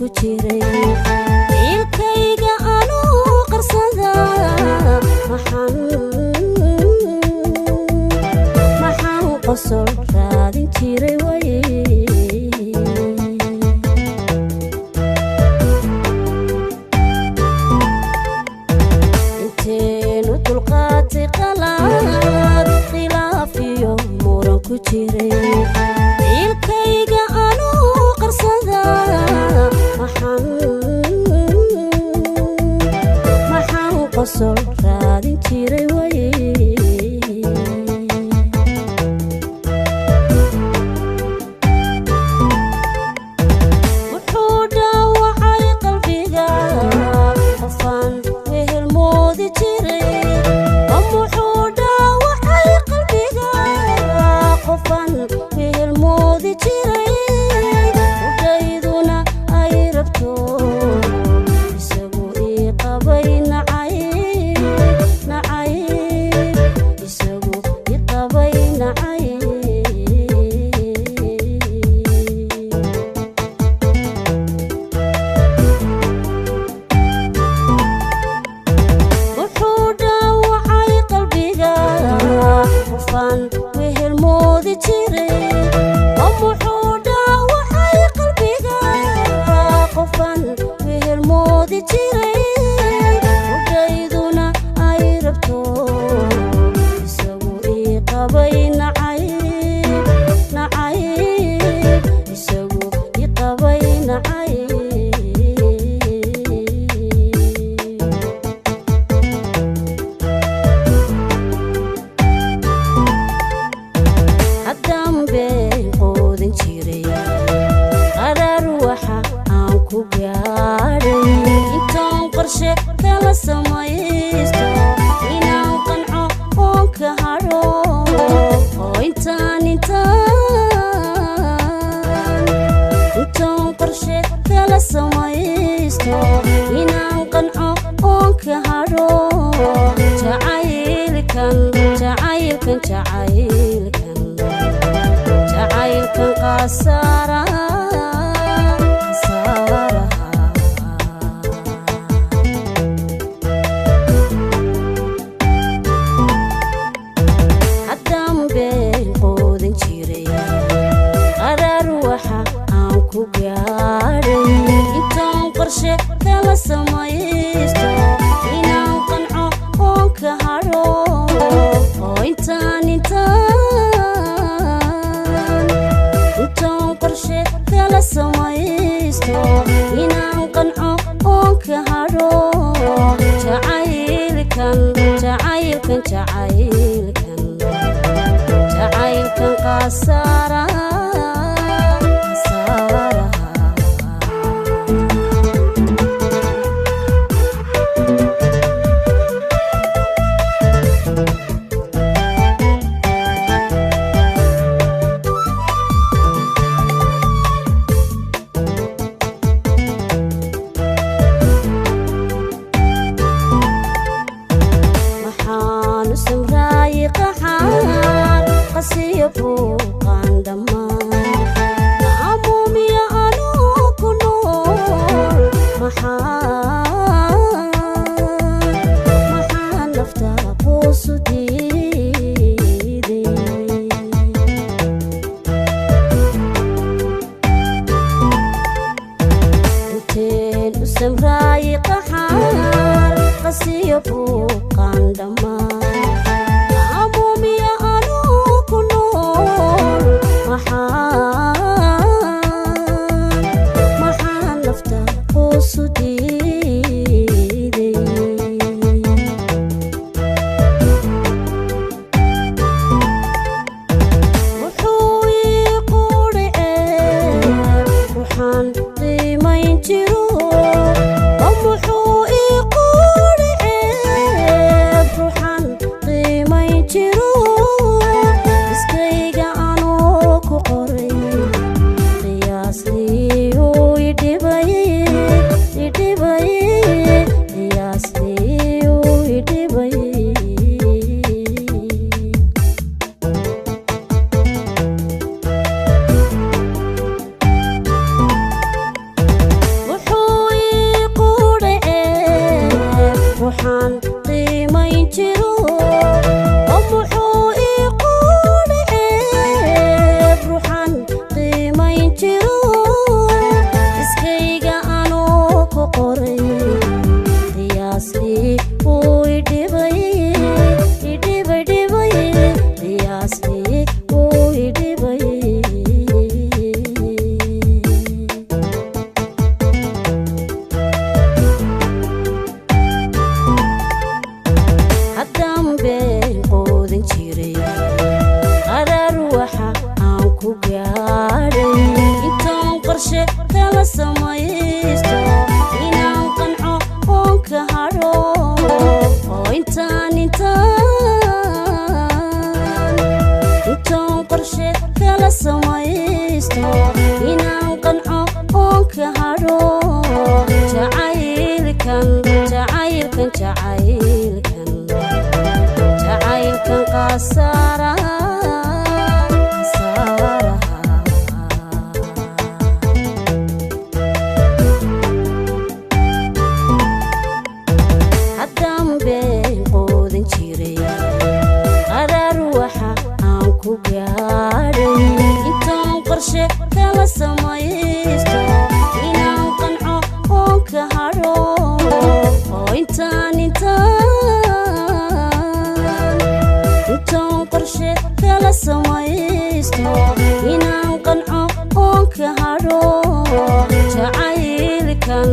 ku jiray ilkayga anuu qarsada maxaan qosol raadin jiray way inteenu dulqaatay qalaad khilaaf iyo muran ku jiray ilkayga anuu qarsada maxaan qosol raadin jiray way wuxuu dhaawacay qalbiga qofaan wehel moodi jiray wuxuu dhaawacay qalbiga qofaan wehel moodi jiray udayduna ay rabto isagu ii qabay nacay isagu ii qabay nacay wuxuu dhaawacay qalbiga qofaan wehel moodi jiray wuxuu dhaawacay qalbiga qofaan wehel moodi jiray udayduna ay rabto isagu ii qabay nacay isagu ii qabay nacay haddaan been quudin jiray qaraar waxa aan ku gaadhay intaan qorshe kala samaysto inaan qanco oon ka hadho oo intaan qorshe kala samaysto inaan qanco oon ka hadho jacaylkan qasaaraha haddaan been quudin jiray qaraar waxa aan ku gaadhay intaan qorshe kala samaysto inaan qanco oon ka hadho oo intaan qorshe kala samaysto inaan qanco oon ka hadho jacaylkan qasaaraha waxaanu samraayay qaxaan qasiyo buuqaan dhammaan amuumiya anuu ku nool maxaan nafta quusu diiday inteen u samraayay qaxaan qasiyo buuqaan dhammaan amuumiya anuu ku nool maxaan nafta quusu diiday wuxuu ii qudhacee ruuxaan qiimayn jiro wuxuu ii qudhacee ruuxaan qiimayn jiro iskayga anoo ku qoray qiyaastii uu idhibay qiyaastii uu idhibay كهرو جعيلكن قصارى haddaan been quudin jiray qaraar waxa aan ku gaadhay intaan qorshe kala samaysto inaan qanco oon ka hadho oo intaan qorshe kala samaysto inaan qanco oon ka hadho jacaylkan